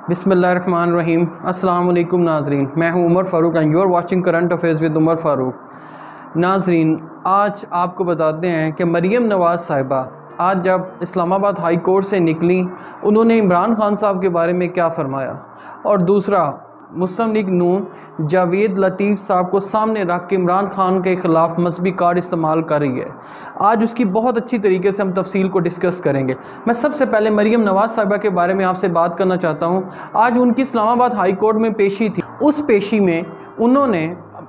बिस्मिल्लाहिर्रहमानिर्रहीम। अस्सलाम वालेकुम नाजरीन, मैं हूं Umar Farooq and you are watching current affairs with Umar Farooq. नाजरीन, आज आपको बताते हैं कि मरीम नवाज़ साहिबा आज जब इस्लामाबाद हाई कोर्ट से निकली, उन्होंने इमरान खान साहब के बारे में क्या फ़रमाया, और दूसरा मुस्लिम लीग नून जावेद लतीफ़ साहब को सामने रख के इमरान खान के ख़िलाफ़ मजहबी कार्ड इस्तेमाल कर रही है। आज उसकी बहुत अच्छी तरीके से हम तफसील को डिस्कस करेंगे। मैं सबसे पहले मरीम नवाज़ साहिबा के बारे में आपसे बात करना चाहता हूँ। आज उनकी इस्लामाबाद हाई कोर्ट में पेशी थी। उस पेशी में उन्होंने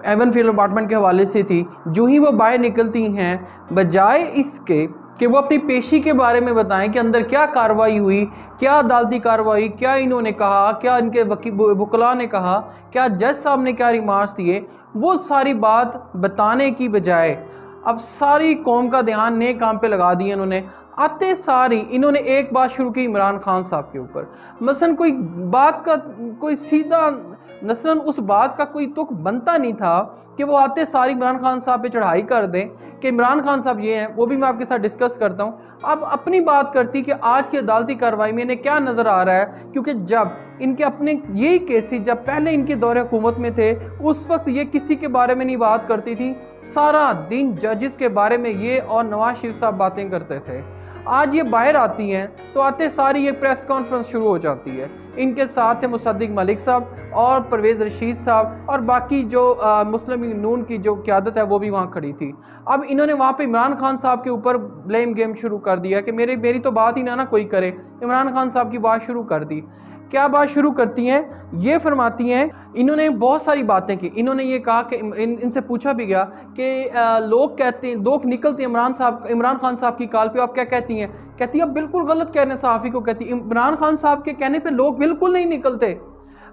एवन फील्ड अपार्टमेंट के हवाले से थी। जो ही वो बाहर निकलती हैं, बजाय इसके कि वो अपनी पेशी के बारे में बताएं कि अंदर क्या कार्रवाई हुई, क्या अदालती कार्रवाई, क्या इन्होंने कहा, क्या इनके वकीला ने कहा, क्या जज साहब ने क्या रिमार्क्स दिए, वो सारी बात बताने की बजाय अब सारी कौम का ध्यान नए काम पे लगा दिया इन्होंने। आते सारी इन्होंने एक बात शुरू की इमरान खान साहब के ऊपर। मसलन कोई बात का कोई सीधा मसलन उस बात का कोई तुक बनता नहीं था कि वो आते सारी इमरान खान साहब पे चढ़ाई कर दें कि इमरान खान साहब ये हैं। वो भी मैं आपके साथ डिस्कस करता हूँ। अब अपनी बात करती कि आज की अदालती कार्रवाई में इन्हें क्या नज़र आ रहा है, क्योंकि जब इनके अपने यही केसेस जब पहले इनके दौरे हुकूमत में थे, उस वक्त ये किसी के बारे में नहीं बात करती थी। सारा दिन जजेस के बारे में ये और नवाज शरीफ साहब बातें करते थे। आज ये बाहर आती हैं तो आते सारी ये प्रेस कॉन्फ्रेंस शुरू हो जाती है। इनके साथ थे मुसद्दिक मलिक साहब और परवेज़ रशीद साहब और बाकी जो मुस्लिम लीग नून की जो क़यादत है वो भी वहाँ खड़ी थी। अब इन्होंने वहाँ पे इमरान खान साहब के ऊपर ब्लेम गेम शुरू कर दिया कि मेरी तो बात ही ना कोई करे। इमरान खान साहब की बात शुरू कर दी। क्या बात शुरू करती हैं, ये फरमाती हैं, इन्होंने बहुत सारी बातें की। इन्होंने ये कहा कि इनसे पूछा भी गया कि लोग कहते हैं, लोग निकलते हैं इमरान खान साहब की कॉल पे, आप क्या कहती हैं? कहती है आप बिल्कुल गलत कह रहे हैं। सहाफ़ी को कहती है इमरान खान साहब के कहने पे लोग बिल्कुल नहीं निकलते।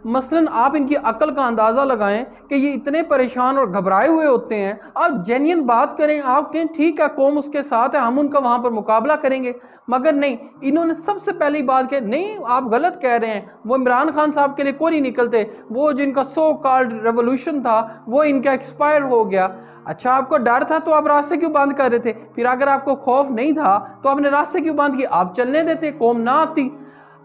मसलन आप इनकी अकल का अंदाज़ा लगाएं कि ये इतने परेशान और घबराए हुए होते हैं। आप जेन्युइन बात करें, आप कहें ठीक है कौम उसके साथ है, हम उनका वहाँ पर मुकाबला करेंगे, मगर नहीं। इन्होंने सबसे पहली बात कही नहीं आप गलत कह रहे हैं, वो इमरान खान साहब के लिए कोई नहीं निकलते। वो जिनका सो कॉल्ड रेवोल्यूशन था वो इनका एक्सपायर हो गया। अच्छा, आपको डर था तो आप रास्ते क्यों बंद कर रहे थे? फिर अगर आपको खौफ नहीं था तो आपने रास्ते क्यों बंद किए? आप चलने देते, कौम ना आती।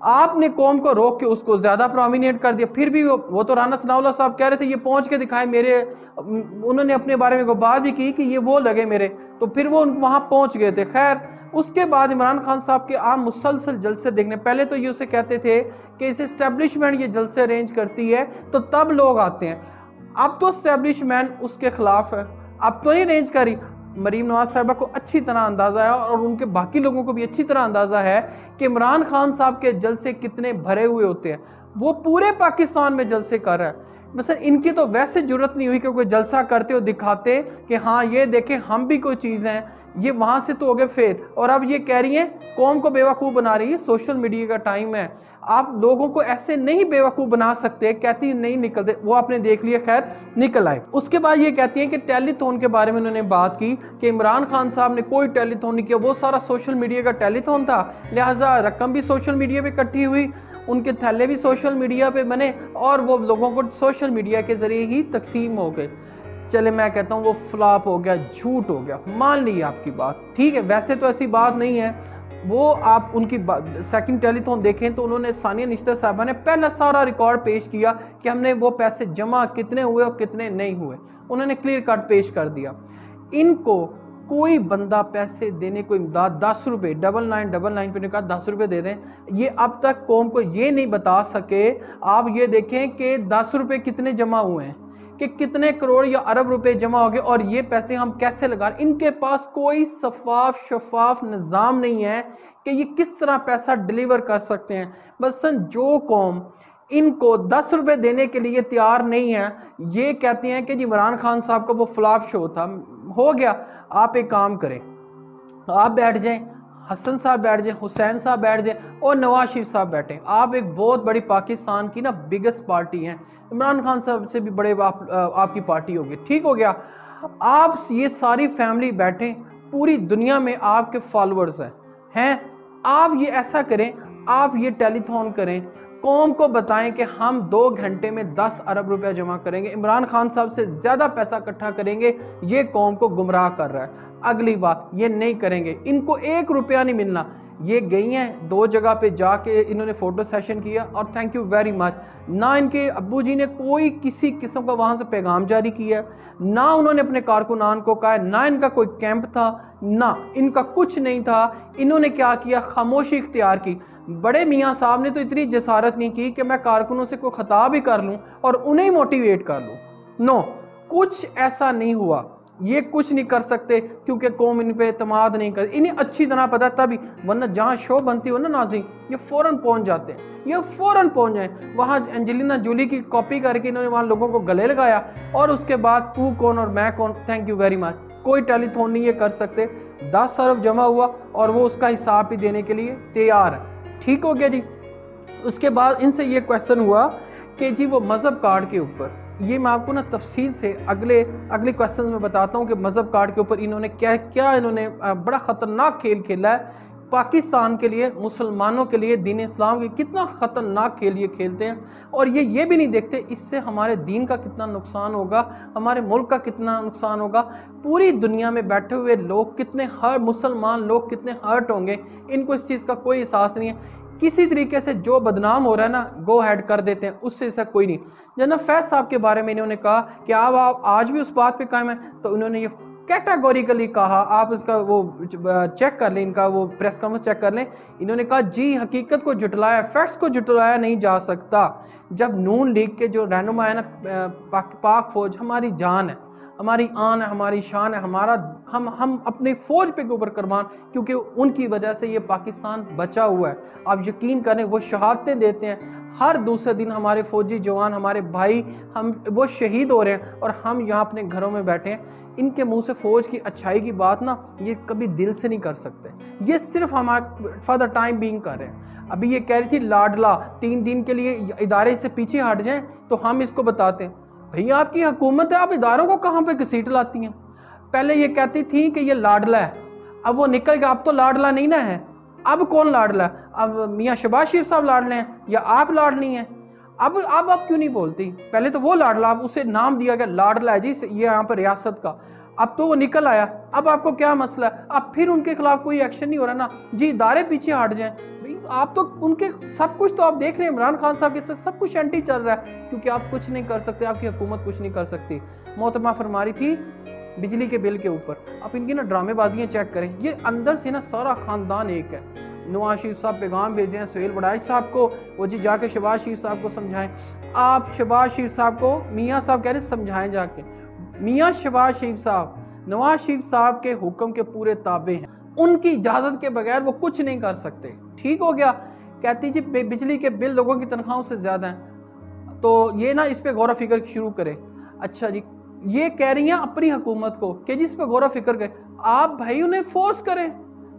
आपने कौम को रोक के उसको ज़्यादा प्रोमिनेट कर दिया। फिर भी वो तो राना सनाउल्लाह साहब कह रहे थे ये पहुंच के दिखाए मेरे, उन्होंने अपने बारे में बात भी की कि ये वो लगे मेरे, तो फिर वो वहाँ पहुंच गए थे। खैर, उसके बाद इमरान खान साहब के आप मुसलसल जलसे देखने, पहले तो ये उसे कहते थे कि इस इस्टेब्लिशमेंट ये जलसे अरेंज करती है तो तब लोग आते हैं। अब तो इस्टेब्लिशमेंट उसके खिलाफ है, अब तो नहीं अरेंज करी। मरीम नवाज साहिबा को अच्छी तरह अंदाज़ा है और उनके बाकी लोगों को भी अच्छी तरह अंदाज़ा है कि इमरान खान साहब के जलसे कितने भरे हुए होते हैं। वो पूरे पाकिस्तान में जलसे कर रहा है। मतलब इनकी तो वैसे जरूरत नहीं हुई कि कोई जलसा करते हो दिखाते कि हाँ ये देखें हम भी कोई चीज़ हैं। ये वहाँ से तो हो गए फेल, और अब ये कह रही हैं कौम को बेवकूफ़ बना रही है। सोशल मीडिया का टाइम है, आप लोगों को ऐसे नहीं बेवकूफ़ बना सकते। कहती नहीं निकलते, वो आपने देख लिया, खैर निकल आए। उसके बाद ये कहती हैं कि टेलीथॉन के बारे में उन्होंने बात की कि इमरान खान साहब ने कोई टेलीथॉन नहीं किया, वो सारा सोशल मीडिया का टेलीथॉन था, लिहाजा रकम भी सोशल मीडिया पे इकट्ठी हुई, उनके थैले भी सोशल मीडिया पे बने और वो लोगों को सोशल मीडिया के ज़रिए ही तकसीम हो गए। चले, मैं कहता हूँ वो फ्लॉप हो गया, झूठ हो गया, मान ली आपकी बात, ठीक है। वैसे तो ऐसी बात नहीं है। वो आप उनकी सेकंड टेलीथॉन देखें तो उन्होंने सानिया निश्चित साहबा ने पहला सारा रिकॉर्ड पेश किया कि हमने वो पैसे जमा कितने हुए और कितने नहीं हुए, उन्होंने क्लियर कट पेश कर दिया। इनको कोई बंदा पैसे देने को इमदाद 10 रुपये 9999 पे ने कहा 10 रुपये दे दें, ये अब तक कौम को ये नहीं बता सके। आप ये देखें कि 10 रुपये कितने जमा हुए हैं, कि कितने करोड़ या अरब रुपए जमा हो गए, और ये पैसे हम कैसे लगा। इनके पास कोई शफाफ निज़ाम नहीं है कि ये किस तरह पैसा डिलीवर कर सकते हैं। बस जो कौम इनको 10 रुपए देने के लिए तैयार नहीं है, ये कहते हैं कि जी इमरान खान साहब का वो फ्लॉप शो था, हो गया। आप एक काम करें, आप बैठ जाएं, हसन साहब बैठ जाएं, हुसैन साहब बैठ जाएं और नवाज शरीफ साहब बैठें। आप एक बहुत बड़ी पाकिस्तान की ना बिगेस्ट पार्टी हैं, इमरान खान साहब से भी बड़े आपकी पार्टी होगी, ठीक हो गया। आप ये सारी फैमिली बैठें, पूरी दुनिया में आपके फॉलोअर्स हैं। आप ये ऐसा करें, आप ये टेलीथॉन करें, कौम को बताएं कि हम 2 घंटे में 10 अरब रुपया जमा करेंगे, इमरान खान साहब से ज़्यादा पैसा इकट्ठा करेंगे, ये कौम को गुमराह कर रहा है। अगली बात, ये नहीं करेंगे, इनको 1 रुपया नहीं मिलना। ये गई हैं 2 जगह पे जाके इन्होंने फ़ोटो सेशन किया और थैंक यू वेरी मच। ना इनके अब्बू जी ने कोई किसी किस्म का वहाँ से पैगाम जारी किया, ना उन्होंने अपने कारकुनान को कहा, ना इनका कोई कैंप था, ना इनका कुछ नहीं था। इन्होंने क्या किया, खामोशी इख्तियार की। बड़े मियाँ साहब ने तो इतनी जसारत नहीं की कि मैं कारकुनों से कोई खिताब ही कर लूँ और उन्हें ही मोटिवेट कर लूँ। नो, कुछ ऐसा नहीं हुआ। ये कुछ नहीं कर सकते क्योंकि कौम इन पे एतमाद नहीं कर, इन्हें अच्छी तरह पता तभी, वरना जहाँ शो बनती हो ना नाज़रीन, ये फ़ौरन पहुँच जाते हैं, ये फ़ौरन पहुँच जाए। वहाँ एंजेलिना जोली की कॉपी करके इन्होंने वहाँ लोगों को गले लगाया और उसके बाद तू कौन और मैं कौन, थैंक यू वेरी मच। कोई टेलीथॉन नहीं ये कर सकते। 10 अरब जमा हुआ और वो उसका हिसाब भी देने के लिए तैयार है। ठीक हो गया जी। उसके बाद इनसे ये क्वेश्चन हुआ कि जी वो मज़हब कार्ड के ऊपर, ये मैं आपको ना तफसील से अगले क्वेश्चन में बताता हूँ कि मज़हब कार्ड के ऊपर इन्होंने क्या क्या इन्होंने बड़ा ख़तरनाक खेल खेला है पाकिस्तान के लिए, मुसलमानों के लिए, दीन इस्लाम के कितना ख़तरनाक खेल ये खेलते हैं। और ये भी नहीं देखते इससे हमारे दीन का कितना नुकसान होगा, हमारे मुल्क का कितना नुकसान होगा, पूरी दुनिया में बैठे हुए लोग कितने मुसलमान लोग कितने हर्ट होंगे। इनको इस चीज़ का कोई एहसास नहीं है। किसी तरीके से जो बदनाम हो रहा है ना, गो हेड कर देते हैं, उससे ऐसा कोई नहीं। जनाब फैज़ साहब के बारे में इन्होंने कहा कि आप आज भी उस बात पे कायम है, तो उन्होंने ये कैटेगोरिकली कहा, आप उसका वो चेक कर लें, इनका वो प्रेस कॉन्फ्रेंस चेक कर लें। इन्होंने कहा जी हकीकत को जुटलाया, फैक्ट्स को जुटलाया नहीं जा सकता। जब नून लीग के जो रहनुमा है ना, पाक फौज हमारी जान है, हमारी आन है, हमारी शान है, हमारा हम अपनी फ़ौज पे ऊपर कुर्बान, क्योंकि उनकी वजह से ये पाकिस्तान बचा हुआ है। आप यकीन करें वो शहादतें देते हैं हर दूसरे दिन, हमारे फ़ौजी जवान, हमारे भाई, हम वो शहीद हो रहे हैं और हम यहाँ अपने घरों में बैठे हैं। इनके मुंह से फ़ौज की अच्छाई की बात ना ये कभी दिल से नहीं कर सकते, ये सिर्फ हमारे फॉर द टाइम बीइंग कर रहे हैं। अभी ये कह रही थी लाडला 3 दिन के लिए इदारे से पीछे हट जाएं, तो हम इसको बताते हैं भैया आपकी हुकूमत है, आप इदारों को कहाँ पे घसीट लाती हैं। पहले ये कहती थी कि ये लाडला है, अब वो निकल गया, अब तो लाडला नहीं ना है। अब कौन लाडला है? अब मियाँ शहबाज शरीफ साहब लाडले हैं या आप लाडली हैं? अब क्यों नहीं बोलती? पहले तो वो लाडला, अब उसे नाम दिया गया लाडला है जी ये यहाँ पर रियासत का। अब तो वो निकल आया, अब आपको क्या मसला है? अब फिर उनके खिलाफ कोई एक्शन नहीं हो रहा ना जी, इदारे पीछे हट जाएं। आप तो उनके सब कुछ तो आप देख रहे हैं, इमरान खान साहब के साथ सब कुछ एंटी चल रहा है, क्योंकि आप कुछ नहीं कर सकते, आपकी हुकूमत कुछ नहीं कर सकती। मोहतरमा फरमा रही थी बिजली के बिल के ऊपर, आप इनकी ना ड्रामेबाजियाँ चेक करें, ये अंदर से ना सारा ख़ानदान एक है। नवाज शरीफ साहब पैगाम भेजे हैं सुहेल बड़ाइश साहब को, वो जी जाके शहबाज शरीफ साहब को समझाएं। आप शहबाज शरीफ साहब को मियाँ साहब कह रहे समझाएं जाके। मियाँ शहबाज शरीफ साहब नवाज शरीफ साहब के हुक्म के पूरे ताबे हैं, उनकी इजाज़त के बगैर वो कुछ नहीं कर सकते। ठीक हो गया। कहती जी बिजली के बिल लोगों की तनख्वाहों से ज़्यादा हैं, तो ये ना इस पर गौर फिक्र शुरू करें। अच्छा जी, ये कह रही हैं अपनी हुकूमत को कि जी इस पर गौर फिक्र करें। आप भाई उन्हें फोर्स करें,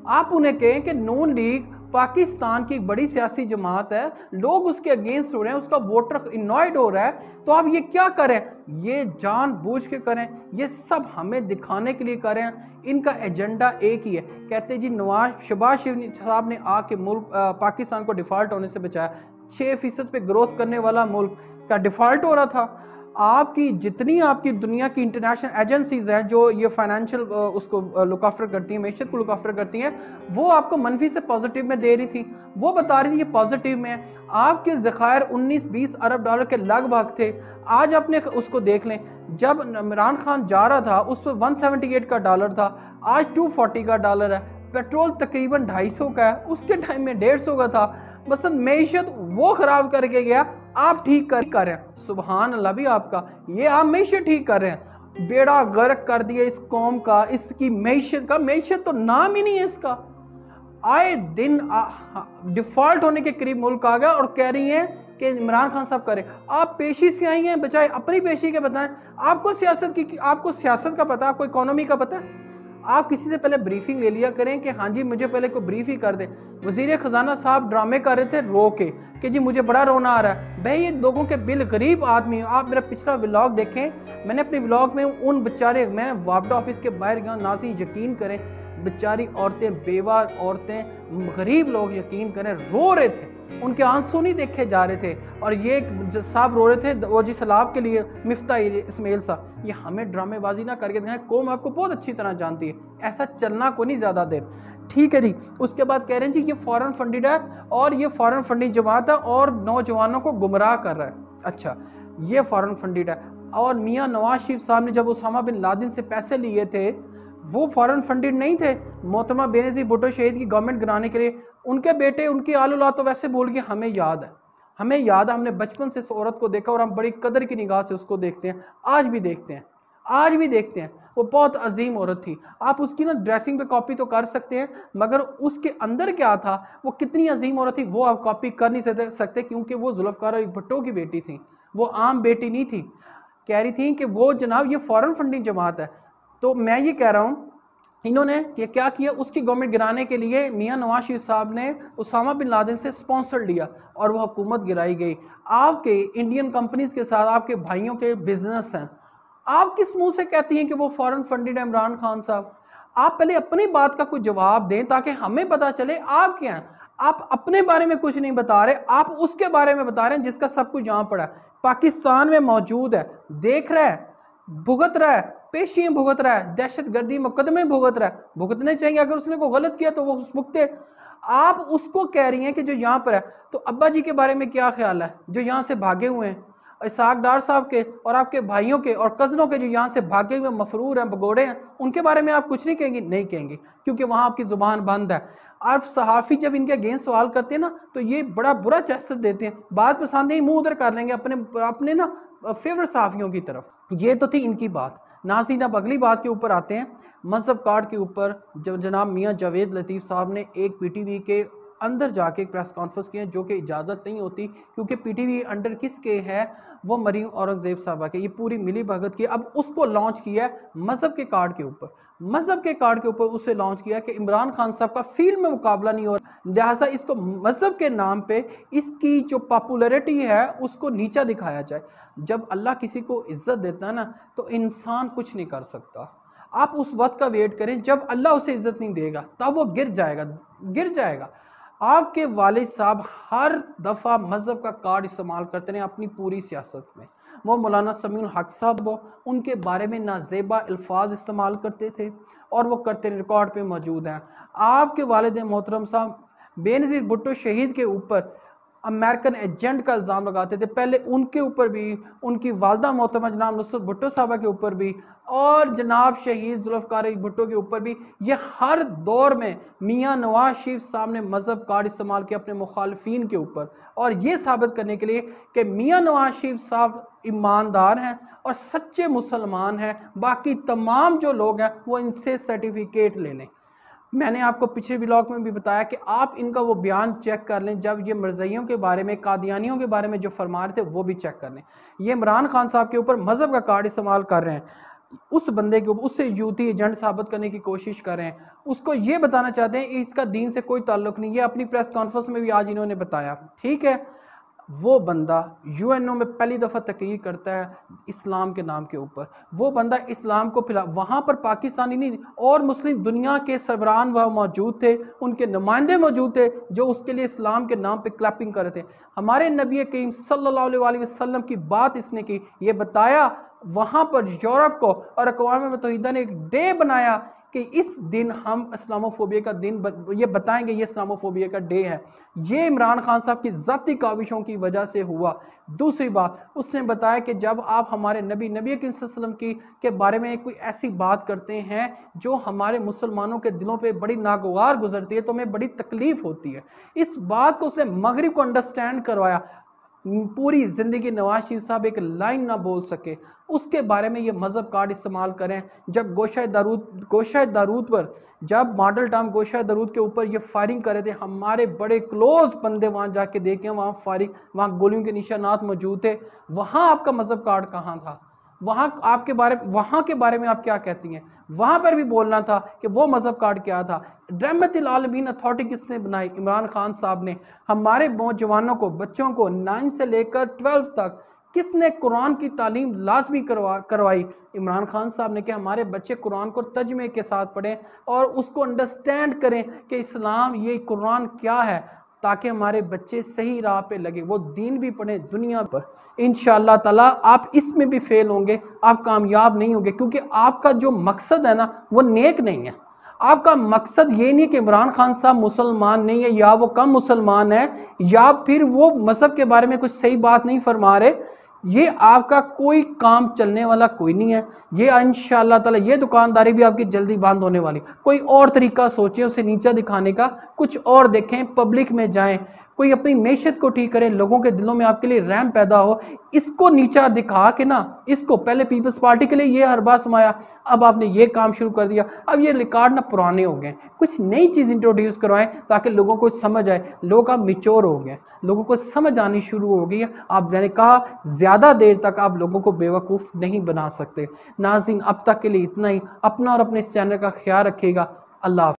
आप उन्हें कहें कि नून लीग पाकिस्तान की एक बड़ी सियासी जमात है, लोग उसके अगेंस्ट हो रहे हैं, उसका वोटर इनॉयड हो रहा है, तो आप ये क्या करें? ये जानबूझ के करें, ये सब हमें दिखाने के लिए करें। इनका एजेंडा एक ही है। कहते जी शहबाज शरीफ साहब ने आके मुल्क पाकिस्तान को डिफ़ॉल्ट होने से बचाया। 6% पे ग्रोथ करने वाला मुल्क का डिफ़ॉल्ट हो रहा था। आपकी जितनी आपकी दुनिया की इंटरनेशनल एजेंसीज हैं जो ये फाइनेंशियल उसको लुक आफ्टर करती हैं, मैशत को लुक आफ्टर करती हैं, वो आपको मनफी से पॉजिटिव में दे रही थी, वो बता रही थी ये पॉजिटिव में है। आपके ज़खायर 19-20 अरब डॉलर के लगभग थे। आज आपने उसको देख लें, जब इमरान खान जा रहा था उस पर 178 का डॉलर था, आज 240 का डॉलर है। पेट्रोल तकरीबन 250 का है, उसके टाइम में 150 का था। बस मैशत वो ख़राब करके गया, आप ठीक कर रहे हैं। सुभान अल्लाह भी आपका, ये आप मैशत ठीक कर रहे हैं। बेड़ा गर्क कर दिया इस कौम का, इसकी मैशत का, मैशत तो नाम ही नहीं है इसका। आए दिन डिफ़ॉल्ट होने के करीब मुल्क आ गया और कह रही हैं कि इमरान खान साहब करें। आप पेशी से आई हैं, बचाए अपनी पेशी के बताएं। आपको सियासत का पता है, आपको इकोनॉमी का पता है? आप किसी से पहले ब्रीफिंग ले लिया करें कि हाँ जी मुझे पहले कोई ब्रीफ ही कर दे। वज़ीर ख़जाना साहब ड्रामे कर रहे थे रो के कि जी मुझे बड़ा रोना आ रहा है। भाई ये लोगों के बिल गरीब आदमी, आप मेरा पिछला व्लॉग देखें, मैंने अपने व्लॉग में उन बेचारे, मैं वापडा ऑफिस के बाहर गया, नाज़रीन यकीन करें, बेचारी औरतें, बेवा औरतें, गरीब लोग यकीन करें रो रहे थे। उनके आंसू नहीं देखे जा रहे थे और ये साहब रो रहे थे वो जी सैलाब के लिए, मिफ्ता इस्माइल साहब। ये हमें ड्रामेबाजी ना करके दिखाएं, कौम आपको बहुत अच्छी तरह जानती है, ऐसा चलना को नहीं ज़्यादा देर। ठीक है जी। उसके बाद कह रहे हैं जी ये फॉरेन फंडेड है और ये फॉरेन फंडिंग जमात है और नौजवानों को गुमराह कर रहा है। अच्छा, ये फॉरेन फंडेड है। और मियाँ नवाज शरीफ साहब ने जब उसामा बिन लादेन से पैसे लिए थे वो फॉरेन फंडेड नहीं थे, मोहतरमा बेनज़ीर भुट्टो शहीद की गवर्नमेंट गिराने के लिए। उनके बेटे, उनकी आल औलाद तो वैसे बोल के हमें याद है, हमें याद है, हमने बचपन से इस औरत को देखा और हम बड़ी कदर की निगाह से उसको देखते हैं, आज भी देखते हैं, आज भी देखते हैं। वो बहुत अजीम औरत थी। आप उसकी ना ड्रेसिंग पे कॉपी तो कर सकते हैं, मगर उसके अंदर क्या था, वो कितनी अजीम औरत थी, वो आप कॉपी कर नहीं सकते, क्योंकि वो जुल्फ़िकार भुट्टो की बेटी थी, वो आम बेटी नहीं थी। कह रही थी कि वो जनाब ये फॉरेन फंडिंग जमात है। तो मैं ये कह रहा हूँ, इन्होंने ये क्या किया, उसकी गवर्नमेंट गिराने के लिए मियाँ नवाज शरीफ साहब ने उसामा बिन लादेन से स्पॉन्सर लिया और वह हुकूमत गिराई गई। आपके इंडियन कंपनीज के साथ आपके भाइयों के बिजनेस हैं, आप किस मुंह से कहती हैं कि वो फॉरेन फंडेड है इमरान खान साहब? आप पहले अपनी बात का कुछ जवाब दें ताकि हमें पता चले आप क्या हैं। आप अपने बारे में कुछ नहीं बता रहे, आप उसके बारे में बता रहे हैं जिसका सब कुछ यहाँ पड़ा है, पाकिस्तान में मौजूद है, देख रहा है, भुगत रहा है, पेशियां भुगत रहा है, दहशत गर्दी मुकदमे भुगत रहा है, भुगतने चाहिए, अगर उसने कोई गलत किया तो वो भुगते। आप उसको कह रही हैं कि जो यहाँ पर है। तो अब्बा जी के बारे में क्या ख्याल है जो यहाँ से भागे हुए हैं, इसाक डार साहब के और आपके भाइयों के और कज़नों के जो यहाँ से भागे हुए मफरूर हैं, भगोड़े हैं, उनके बारे में आप कुछ नहीं कहेंगे? नहीं कहेंगे, क्योंकि वहाँ आपकी ज़ुबान बंद है। और सहाफ़ी जब इनके अगेंस्ट सवाल करते हैं ना तो ये बड़ा बुरा जैसे देते हैं, बात पसंद नहीं, मुँह उधर कर लेंगे अपने ना फेवरेट सहाफ़ियों की तरफ। ये तो थी इनकी बात। नाज़रीन, अब अगली बात के ऊपर आते हैं, मजहब कार्ड के ऊपर। जब जनाब मियाँ जावेद लतीफ़ साहब ने एक पीटीवी के अंदर जाके एक प्रेस कॉन्फ्रेंस की है, जो कि इजाज़त नहीं होती, क्योंकि पीटीवी अंडर किसके है, वो मरीम औरंगज़ेब साहबा के, ये पूरी मिली भगत की। अब उसको लॉन्च किया है मज़हब के कार्ड के ऊपर, मज़हब के कार्ड के ऊपर उसे लॉन्च किया कि इमरान खान साहब का फील्ड में मुकाबला नहीं हो रहा, लिहाजा इसको मज़हब के नाम पे इसकी जो पॉपुलैरिटी है उसको नीचा दिखाया जाए। जब अल्लाह किसी को इज्जत देता है ना तो इंसान कुछ नहीं कर सकता। आप उस वक्त का वेट करें जब अल्लाह उसे इज्जत नहीं देगा, तब वो गिर जाएगा, गिर जाएगा। आपके वालिद साहब हर दफ़ा मज़हब का कार्ड इस्तेमाल करते रहे अपनी पूरी सियासत में। वो मौलाना समीउल हक साहब, वो उनके बारे में नाजेबा अल्फाज इस्तेमाल करते थे और वो करते रिकॉर्ड पे मौजूद हैं। आपके वालिद मोहतरम साहब बेनज़ीर भुट्टो शहीद के ऊपर अमेरिकन एजेंट का इल्ज़ाम लगाते थे, पहले उनके ऊपर भी, उनकी वालदा मोहतरमा जनाब नुसरत भुट्टो साहबा के ऊपर भी, और जनाब शहीद जुल्फ़िकार भुट्टो के ऊपर भी। ये हर दौर में मियाँ नवाज शरीफ साहब ने मज़हब कार्ड इस्तेमाल किया अपने मुखालफीन के ऊपर, और ये साबित करने के लिए कि मियाँ नवाज शरीफ साहब ईमानदार हैं और सच्चे मुसलमान हैं। बाकी तमाम जो लोग हैं वो इनसे सर्टिफिकेट ले लें। मैंने आपको पिछले व्लॉग में भी बताया कि आप इनका वो बयान चेक कर लें, जब ये मरज़इयों के बारे में, कादियानियों के बारे में जो फरमा रहे थे वो भी चेक कर लें। ये इमरान खान साहब के ऊपर मज़हब का कार्ड इस्तेमाल कर रहे हैं, उस बंदे के ऊपर उससे यूती एजेंट साबित करने की कोशिश कर रहे हैं, उसको ये बताना चाहते हैं इसका दीन से कोई ताल्लुक नहीं। ये अपनी प्रेस कॉन्फ्रेंस में भी आज इन्होंने बताया। ठीक है, वो बंदा यूएनओ में पहली दफ़ा तकरीर करता है इस्लाम के नाम के ऊपर, वो बंदा इस्लाम को फैला, वहाँ पर पाकिस्तानी नहीं और मुस्लिम दुनिया के सरबरान वह मौजूद थे, उनके नुमाइंदे मौजूद थे जो उसके लिए इस्लाम के नाम पे क्लैपिंग कर रहे थे। हमारे नबी करीम सल्लल्लाहु अलैहि वसल्लम की बात इसने की, ये बताया वहाँ पर यूरोप को और अक़वाम मुत्तहिदा ने एक डे बनाया कि इस दिन हम इस्लामोफोबिया का दिन ये बताएंगे, ये इस्लामोफोबिया का डे है। ये इमरान खान साहब की ज़ाती काविशों की वजह से हुआ। दूसरी बात, उसने बताया कि जब आप हमारे नबी करीम सल्लल्लाहु अलैहि वसल्लम के बारे में कोई ऐसी बात करते हैं जो हमारे मुसलमानों के दिलों पे बड़ी नागवार गुजरती है तो हमें बड़ी तकलीफ़ होती है। इस बात को उसने मगरिब को अंडरस्टैंड करवाया। पूरी ज़िंदगी नवाज शरीफ साहब एक लाइन ना बोल सके, उसके बारे में ये मज़हब कार्ड इस्तेमाल करें। जब गोशा दारूद पर, जब मॉडल टाउन गोशा दारूद के ऊपर ये फायरिंग कर रहे थे, हमारे बड़े क्लोज बंदे वहाँ जाके देखें, वहाँ फायरिंग, वहाँ गोलियों के निशानात मौजूद थे। वहाँ आपका मज़हब कार्ड कहाँ था? वहाँ के बारे में आप क्या कहती हैं? वहाँ पर भी बोलना था कि वो मज़हब कार्ड क्या था। रहमतुल आलमीन अथॉरिटी किसने बनाई? इमरान खान साहब ने। हमारे नौजवानों को, बच्चों को 9 से लेकर 12 तक किसने कुरान की तालीम लाजमी करवाई? इमरान खान साहब ने। कि हमारे बच्चे कुरान को तर्जमे के साथ पढ़ें और उसको अंडरस्टैंड करें कि इस्लाम, ये कुरान क्या है। ताकि हमारे बच्चे सही राह पे लगे, वो दीन भी पढ़े दुनिया पर। इंशाअल्लाह ताला आप इसमें भी फेल होंगे, आप कामयाब नहीं होंगे, क्योंकि आपका जो मकसद है ना वो नेक नहीं है। आपका मकसद ये नहीं कि इमरान खान साहब मुसलमान नहीं है, या वो कम मुसलमान है, या फिर वो मजहब के बारे में कुछ सही बात नहीं फरमा रहे। ये आपका कोई काम चलने वाला कोई नहीं है। ये इंशाअल्लाह ताला ये दुकानदारी भी आपकी जल्दी बंद होने वाली। कोई और तरीका सोचें, उसे नीचा दिखाने का, कुछ और देखें, पब्लिक में जाएं, कोई अपनी मैशत को ठीक करें, लोगों के दिलों में आपके लिए रहम पैदा हो। इसको नीचा दिखा के ना, इसको पहले पीपल्स पार्टी के लिए ये हरबा समाया, अब आपने ये काम शुरू कर दिया। अब ये रिकॉर्ड ना पुराने हो गए, कुछ नई चीज़ इंट्रोड्यूस करवाएं ताकि लोगों को समझ आए। लोग अब मिच्योर हो गए, लोगों को समझ आनी शुरू हो गई है। आप मैंने कहा ज़्यादा देर तक आप लोगों को बेवकूफ़ नहीं बना सकते। नाज़रीन अब तक के लिए इतना ही। अपना और अपने इस चैनल का ख्याल रखिएगा। अल्लाह।